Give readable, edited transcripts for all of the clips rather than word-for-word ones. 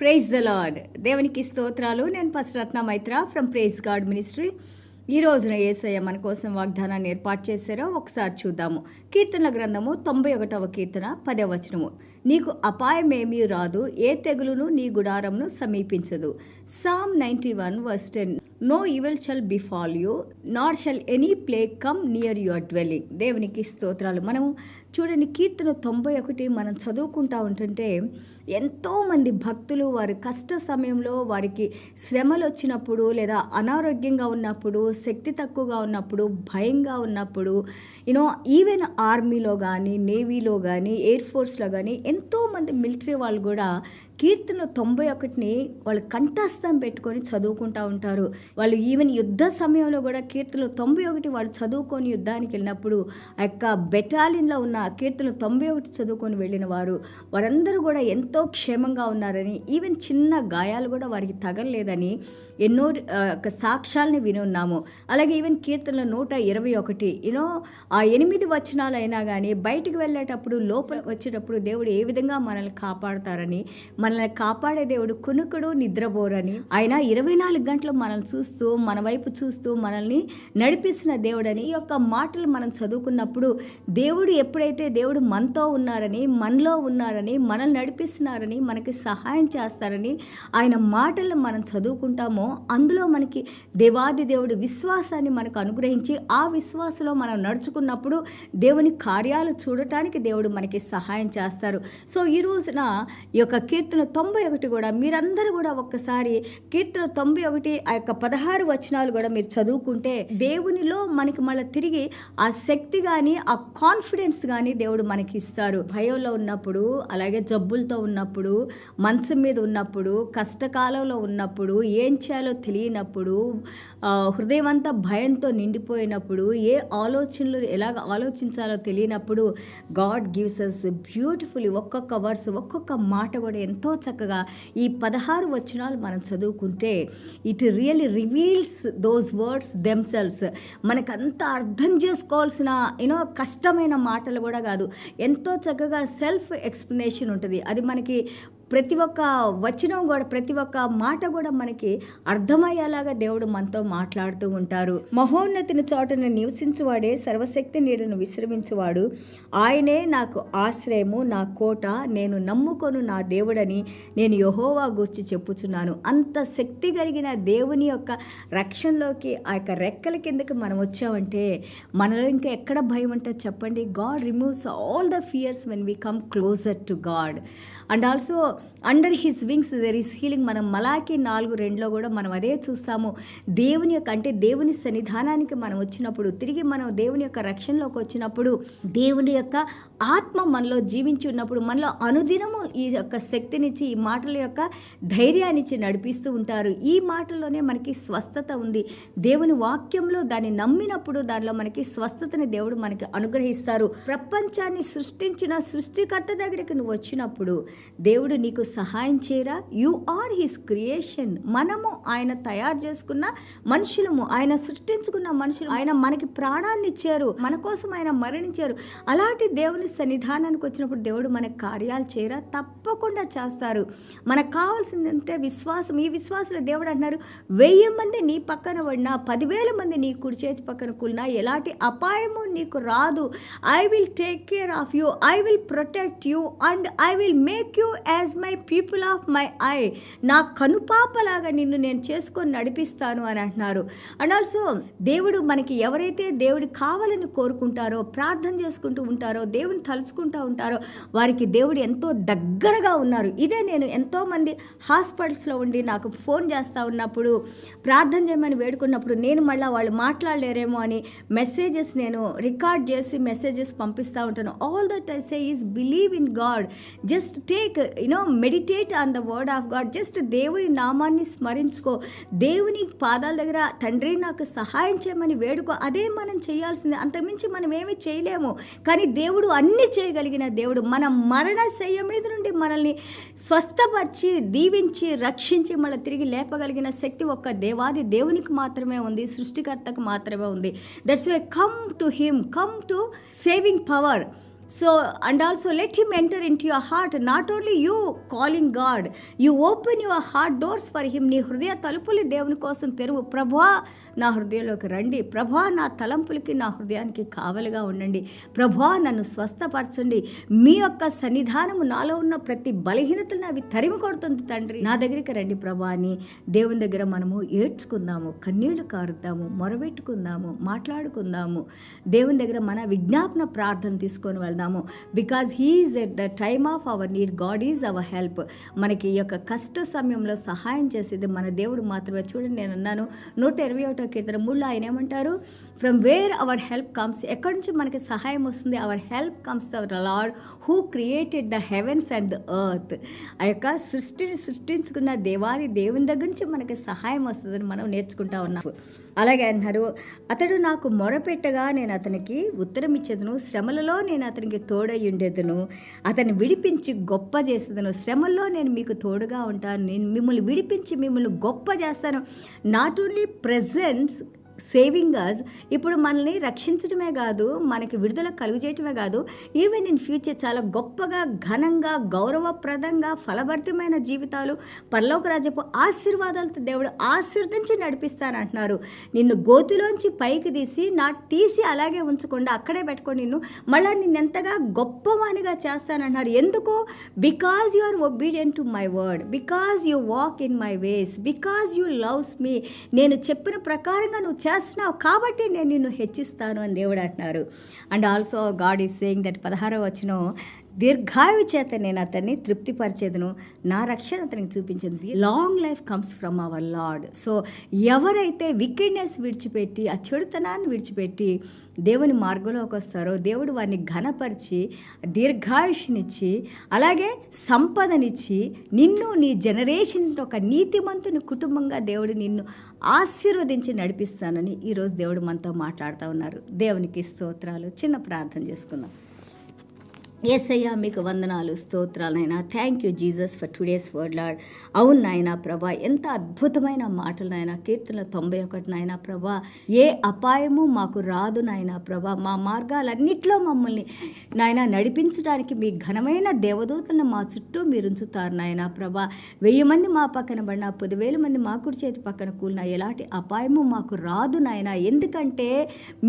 Praise the lord. దేవునికి స్తోత్రాలు. నేను pastor Ratna Maitra from praise God ministry. ఈ రోజున యేసయ్య మన కోసం వాగ్దానాన్ని ఏర్పాటు చేశారో ఒకసారి చూద్దాము. కీర్తనల గ్రంథము 91వ కీర్తన 10వ వచనము. నీకు అపాయమేమీ రాదు, ఏ తెగులును నీ గుడారంను సమీపించదు. Psalm 91 verse 10. No evil shall befall you, nor shall any plague come near your dwelling. దేవునికి స్తోత్రాలు. మనము చూడండి, కీర్తన 91 మనం చదువుకుంటా ఉంటుంటే ఎంతోమంది భక్తులు వారి కష్ట సమయంలో, వారికి శ్రమలు వచ్చినప్పుడు, లేదా అనారోగ్యంగా ఉన్నప్పుడు, శక్తి తక్కువగా ఉన్నప్పుడు, భయంగా ఉన్నప్పుడు, ఈవెన్ ఆర్మీలో కానీ, నేవీలో కానీ, ఎయిర్ ఫోర్స్లో కానీ ఎంతోమంది మిలిటరీ వాళ్ళు కూడా కీర్తన 91ని వాళ్ళు కంఠస్థం పెట్టుకొని చదువుకుంటూ ఉంటారు. వాళ్ళు ఈవెన్ యుద్ధ సమయంలో కూడా కీర్తన 91 వాళ్ళు చదువుకొని యుద్ధానికి వెళ్ళినప్పుడు ఆ యొక్క బెటాలియన్లో ఉన్న కీర్తన 91 చదువుకొని వెళ్ళిన వారందరూ కూడా ఎంతో క్షేమంగా ఉన్నారని, ఈవెన్ చిన్న గాయాలు కూడా వారికి తగలలేదని ఎన్నో సాక్ష్యాలని విని ఉన్నాము. అలాగే ఈవెన్ కీర్తనలో 121 ఆ 8 వచనాలు అయినా కానీ బయటికి వెళ్ళేటప్పుడు, లోపల వచ్చేటప్పుడు దేవుడు ఏ విధంగా మనల్ని కాపాడుతారని, మనల్ని కాపాడే దేవుడు కునుకుడు నిద్రపోరని, ఆయన 24 గంటలు మనల్ని చూస్తూ, మన వైపు చూస్తూ మనల్ని నడిపిస్తున్న దేవుడని ఈ యొక్క మాటలు మనం చదువుకున్నప్పుడు దేవుడు ఎప్పుడైతే దేవుడు మనతో ఉన్నారని, మనలో ఉన్నారని, మనల్ని నడిపిస్తున్నారని, మనకి సహాయం చేస్తారని ఆయన మాటలను మనం చదువుకుంటామో అందులో మనకి దేవాది దేవుడు విశ్వాసాన్ని మనకు అనుగ్రహించి ఆ విశ్వాసంలో మనం నడుచుకున్నప్పుడు దేవుని కార్యాలు చూడటానికి దేవుడు మనకి సహాయం చేస్తారు. సో ఈ రోజున ఈ యొక్క కీర్తన 91 కూడా మీరందరూ కూడా ఒక్కసారి కీర్తన 91 ఆ యొక్క 16 వచనాలు కూడా మీరు చదువుకుంటే దేవునిలో మనకి మళ్ళీ తిరిగి ఆ శక్తి కానీ, ఆ కాన్ఫిడెన్స్ కానీ దేవుడు మనకి ఇస్తారు. భయంలో ఉన్నప్పుడు, అలాగే జబ్బులతో ఉన్నప్పుడు, మంచం మీద ఉన్నప్పుడు, కష్టకాలంలో ఉన్నప్పుడు, ఏం చేయాలో తెలియనప్పుడు, హృదయం అంతా భయంతో నిండిపోయినప్పుడు, ఏ ఆలోచనలు ఎలాగ ఆలోచించాలో తెలియనప్పుడు గాడ్ గివ్స్ అస్ బ్యూటిఫుల్లీ ఒక్కొక్క వర్డ్స్, ఒక్కొక్క మాట కూడా ఎంతో చక్కగా ఈ 16 వచనాలు మనం చదువుకుంటే it really reveals those words themselves. మనకంత అర్థం చేసుకోవాల్సిన కష్టమైన మాటలు కూడా కాదు, ఎంతో చక్కగా సెల్ఫ్ ఎక్స్ప్లెనేషన్ ఉంటుంది. అది మనకి ప్రతి ఒక్క వచనం కూడా, ప్రతి ఒక్క మాట కూడా మనకి అర్థమయ్యేలాగా దేవుడు మనతో మాట్లాడుతూ ఉంటారు. మహోన్నతిని చోటను నివసించువాడే, సర్వశక్తి నీడను విశ్రమించువాడు, ఆయనే నాకు ఆశ్రయము, నా కోట, నేను నమ్ముకొను నా దేవుడని నేను యెహోవా గూర్చి చెప్పుచున్నాను. అంత శక్తి కలిగిన దేవుని యొక్క రక్షణలోకి, ఆ యొక్క రెక్కల కిందకి మనం వచ్చామంటే మనలో ఇంకా ఎక్కడ భయం అంటే చెప్పండి. God removes all the fears when we come closer to God. And also under his wings there is healing. మనం మలాకి 4:2 కూడా మనం అదే చూస్తాము. దేవుని యొక్క అంటే దేవుని సన్నిధానానికి మనం వచ్చినప్పుడు, తిరిగి మనం దేవుని యొక్క రక్షణలోకి వచ్చినప్పుడు, దేవుని యొక్క ఆత్మ మనలో జీవించి ఉన్నప్పుడు మనలో అనుదినము ఈ యొక్క శక్తినిచ్చి, ఈ మాటల యొక్క ధైర్యాన్నిచ్చి నడిపిస్తూ ఉంటారు. ఈ మాటల్లోనే మనకి స్వస్థత ఉంది. దేవుని వాక్యంలో దాన్ని నమ్మినప్పుడు దానిలో మనకి స్వస్థతని దేవుడు మనకి అనుగ్రహిస్తారు. ప్రపంచాన్ని సృష్టించిన సృష్టికర్త దగ్గరికి నువ్వు వచ్చినప్పుడు దేవుడు నీకు సహాయం చేయరా? You are his creation. మనము ఆయన తయారు చేసుకున్న మనుషులము, ఆయన సృష్టించుకున్న మనుషులు. ఆయన మనకి ప్రాణాన్ని ఇచ్చారు, మన కోసం ఆయన మరణించారు. అలాంటి దేవుని సన్నిధానానికి వచ్చినప్పుడు దేవుడు మనకు కార్యాలు చేయరా? తప్పకుండా చేస్తారు. మనకు కావాల్సిందంటే విశ్వాసం. ఈ విశ్వాసంలో దేవుడు అంటున్నారు, 1000 మంది నీ పక్కన పడినా, 10,000 మంది నీ కుడి చేతి పక్కన కూలినా ఎలాంటి అపాయము నీకు రాదు. I will take care of you, I will protect you and I will make you as my people of my I. నా కనుపాపలాగా నిన్ను నేను చేసుకొని నడిపిస్తాను అని అంటున్నారు. అండ్ ఆల్సో దేవుడు మనకి ఎవరైతే దేవుడు కావాలని కోరుకుంటారో, ప్రార్థన చేసుకుంటూ ఉంటారో, దేవుని తలుచుకుంటూ ఉంటారో వారికి దేవుడు ఎంతో దగ్గరగా ఉన్నారు. ఇదే నేను ఎంతోమంది హాస్పిటల్స్లో ఉండి నాకు ఫోన్ చేస్తూ ఉన్నప్పుడు, ప్రార్థన చేయమని వేడుకున్నప్పుడు నేను మళ్ళీ వాళ్ళు మాట్లాడలేరేమో అని మెసేజెస్ నేను రికార్డ్ చేసి మెసేజెస్ పంపిస్తూ ఉంటాను. All that I say is believe in God. Just take meditate on the word of God. Just దేవుని నామాన్ని స్మరించుకో, దేవుని పాదాల దగ్గర తండ్రి నాకు సహాయం చేయమని వేడుకో. అదే మనం చేయాల్సింది. అంతకుమించి మనం ఏమీ చేయలేము. కానీ దేవుడు అన్నీ చేయగలిగిన దేవుడు. మన మరణ శయ్య మీద నుండి మనల్ని స్వస్థపరిచి, దీవించి, రక్షించి మళ్ళీ తిరిగి లేపగలిగిన శక్తి ఒక్క దేవాది దేవునికి మాత్రమే ఉంది, సృష్టికర్తకు మాత్రమే ఉంది. That's why come to him, come to saving power. So and also let him enter in to your heart. Not only you calling God, you open your heart doors for him. నీ హృదయ తలుపులు దేవుని కోసం తెరువు. ప్రభువా నా హృదయంలోకి రండి, ప్రభువా నా తలంపులకి నా హృదయానికి కావలిగా ఉండండి, ప్రభువా నన్ను స్వస్థపరచండి. మీ యొక్క సన్నిధానము నాలో ఉన్న ప్రతి బలహీనతలను అవి తరిమి కొడుతుంది తండ్రి, నా దగ్గరికి రండి ప్రభువా అని దేవుని దగ్గర మనము ఏడ్చుకుందాము, కన్నీళ్లు కారుద్దాము, మొరబెట్టుకుందాము, మాట్లాడుకుందాము. దేవుని దగ్గర మన విజ్ఞాపన ప్రార్థన తీసుకొని వెళ్దాము. Because he is at the time of our need, God is our help. మనకి ఈ యొక్క కష్ట సమయంలో సహాయం చేసేది మన దేవుడు మాత్రమే. చూడండి, నేను అన్నాను 121వ కీర్తన 3లో ఆయన ఏమంటారు, from where our help comes. ఎక్కడి నుంచి మనకి సహాయం వస్తుంది? Our help comes the lord who created the heavens and the earth. ఆ యొక్క సృష్టిని సృష్టించుకున్న దేవాది దేవుని దగ్గర నుంచి మనకి సహాయం వస్తుందని మనం నేర్చుకుంటా ఉన్నాం. అలాగే అంటున్నారు, అతడు నాకు మొరపెట్టగా నేను అతనికి ఉత్తరం ఇచ్చేదను, శ్రమలలో నేను అతనికి తోడై ఉండేదను, అతన్ని విడిపించి గొప్ప చేసేదను. శ్రమల్లో నేను మీకు తోడుగా ఉంటాను, నేను మిమ్మల్ని విడిపించి మిమ్మల్ని గొప్ప చేస్తాను. నాట్ ఓన్లీ ప్రెజెన్స్ సేవింగ్ అస్, ఇప్పుడు మనల్ని రక్షించడమే కాదు, మనకి విడుదల కలుగజేయటమే కాదు, ఈవెన్ ఇన్ ఫ్యూచర్ చాలా గొప్పగా, ఘనంగా, గౌరవప్రదంగా, ఫలభరితమైన జీవితాలు, పరలోక రాజ్యపు ఆశీర్వాదాలతో దేవుడు ఆశీర్వదించి నడిపిస్తానంటున్నారు. నిన్ను గోతిలోంచి పైకి తీసి అలాగే ఉంచకుండా అక్కడే పెట్టుకొని మళ్ళీ నిన్నెంతగా గొప్పవానిగా చేస్తానంటున్నారు. ఎందుకు? Because you are obedient to my word, because you walk in my ways, because you loves me. నేను చెప్పిన ప్రకారంగా నువ్వు చేస్తున్నావు కాబట్టి నేను నిన్ను హెచ్చిస్తాను అని దేవుడు అంటున్నారు. And also God is saying that 16వ వచనం, దీర్ఘాయువు చేత నేను అతన్ని తృప్తిపరిచేదను, నా రక్షణ అతనికి చూపించింది. Long life comes from our Lord. So ఎవరైతే వికెడ్నెస్ విడిచిపెట్టి, ఆ చెడుతనాన్ని విడిచిపెట్టి దేవుని మార్గంలోకి వస్తారో దేవుడు వారిని ఘనపరిచి దీర్ఘాయుష్నిచ్చి అలాగే సంపదనిచ్చి నిన్ను నీ జనరేషన్స్ ఒక నీతిమంతుని కుటుంబంగా దేవుడు నిన్ను ఆశీర్వదించి నడిపిస్తానని ఈరోజు దేవుడు మనతో మాట్లాడుతూ ఉన్నారు. దేవునికి స్తోత్రాలు. చిన్న ప్రార్థన చేసుకుందాం. యేసయ్యా మీకు వందనాలు, స్తోత్రాలైనా. Thank you Jesus for today's word Lord. అవును నాయనా ప్రభా, ఎంత అద్భుతమైన మాటలు నాయన. కీర్తన 91 నాయనా ప్రభా, ఏ అపాయము మాకు రాదు నాయనా ప్రభా. మా మార్గాలన్నిట్లో మమ్మల్ని నాయన నడిపించడానికి మీ ఘనమైన దేవదూతలను మా చుట్టూ మీరు ఉంచుతారు నాయనా ప్రభా. 1000 మంది మా పక్కన పడినా, 10,000 మంది మా కుడి చేతి పక్కన కూలినా ఎలాంటి అపాయము మాకు రాదు నాయన. ఎందుకంటే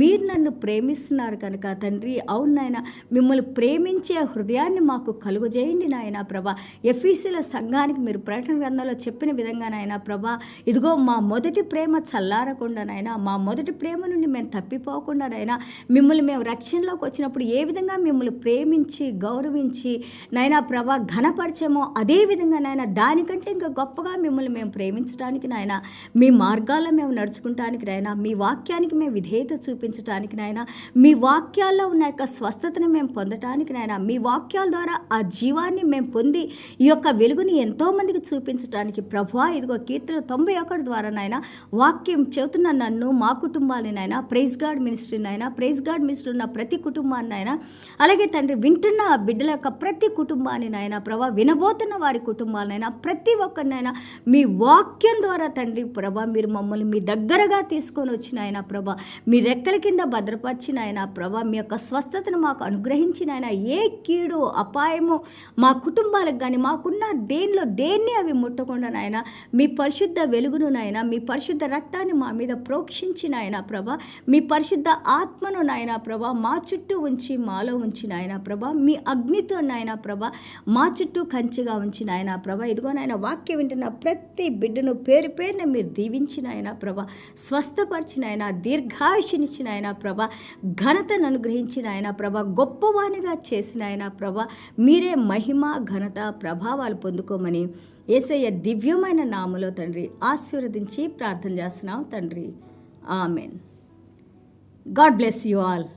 మీరు నన్ను ప్రేమిస్తున్నారు కనుక తండ్రి. అవును నాయన, మిమ్మల్ని ప్రేమించే హృదయాన్ని మాకు కలుగజేయండి నాయనా ప్రభా. ఎఫీసీల సంఘానికి మీరు ప్రకటన గ్రంథంలో చెప్పిన విధంగా నాయనా ప్రభా, ఇదిగో మా మొదటి ప్రేమ చల్లారకుండా నాయనా, మా మొదటి ప్రేమ నుండి మేము తప్పిపోకుండా నాయనా, మిమ్మల్ని మేము రక్షణలోకి వచ్చినప్పుడు ఏ విధంగా మిమ్మల్ని ప్రేమించి గౌరవించి నాయనా ప్రభా ఘనపరిచామో అదే విధంగా నాయన దానికంటే ఇంకా గొప్పగా మిమ్మల్ని మేము ప్రేమించడానికి నాయన, మీ మార్గాల్లో మేము నడుచుకుంటానికి నాయన, మీ వాక్యానికి మేము విధేయత చూపించడానికి నాయన, మీ వాక్యాల్లో ఉన్న యొక్క స్వస్థతను మేము పొందటానికి నాయన, మీ వాక్యాల ద్వారా ఆ జీవాన్ని మేము పొంది ఈ యొక్క వెలుగుని ఎంతోమందికి చూపించడానికి ప్రభువా, ఇదిగో కీర్తన 91 ద్వారా నాయన వాక్యం చెబుతున్న నన్ను, మా కుటుంబాన్ని నాయన, ప్రైజ్ గాడ్ మినిస్ట్రీ నాయన, ప్రైజ్ గాడ్ మినిస్ట్రీ ఉన్న ప్రతి కుటుంబాన్ని నాయన, అలాగే తండ్రి వింటున్న బిడ్డల యొక్క ప్రతి కుటుంబాన్ని నాయన ప్రభా, వినబోతున్న వారి కుటుంబాలనైనా ప్రతి ఒక్కరినైనా మీ వాక్యం ద్వారా తండ్రి ప్రభా మీరు మమ్మల్ని మీ దగ్గరగా తీసుకొని వచ్చిన ఆయన ప్రభా, మీ రెక్కల కింద భద్రపరిచిన ఆయన ప్రభా, మీ యొక్క స్వస్థతను మాకు అనుగ్రహించిన ఆయన, ఏ కీడు అపాయము మా కుటుంబాలకు కానీ మాకున్న దేన్ని అవి ముట్టకుండా నాయన, మీ పరిశుద్ధ వెలుగును నాయన, మీ పరిశుద్ధ రక్తాన్ని మా మీద ప్రోక్షించిన ఆయన ప్రభా, మీ పరిశుద్ధ ఆత్మను నాయన ప్రభా మా చుట్టూ ఉంచి మాలో ఉంచిన ఆయన ప్రభా, మీ అగ్నితో నాయన ప్రభా మా చుట్టూ కంచిగా ఉంచిన ఆయన ప్రభా. ఇదిగో నాయన వాక్యం వింటున్న ప్రతి బిడ్డను పేరు పేరున మీరు దీవించిన ఆయన ప్రభా, స్వస్థపరిచిన ఆయన, దీర్ఘాయుషినిచ్చిన ఆయన ప్రభా, ఘనతను అనుగ్రహించిన ఆయన ప్రభా, గొప్పవానిగా చేసిన ఆయన ప్రభా, మీరే మహిమ ఘనత ప్రభావాలు పొందుకోమని యేసయ్య దివ్యమైన నామములో తండ్రి ఆశీర్వదించి ప్రార్థన చేస్తున్నాం తండ్రి. Amen. God bless you all.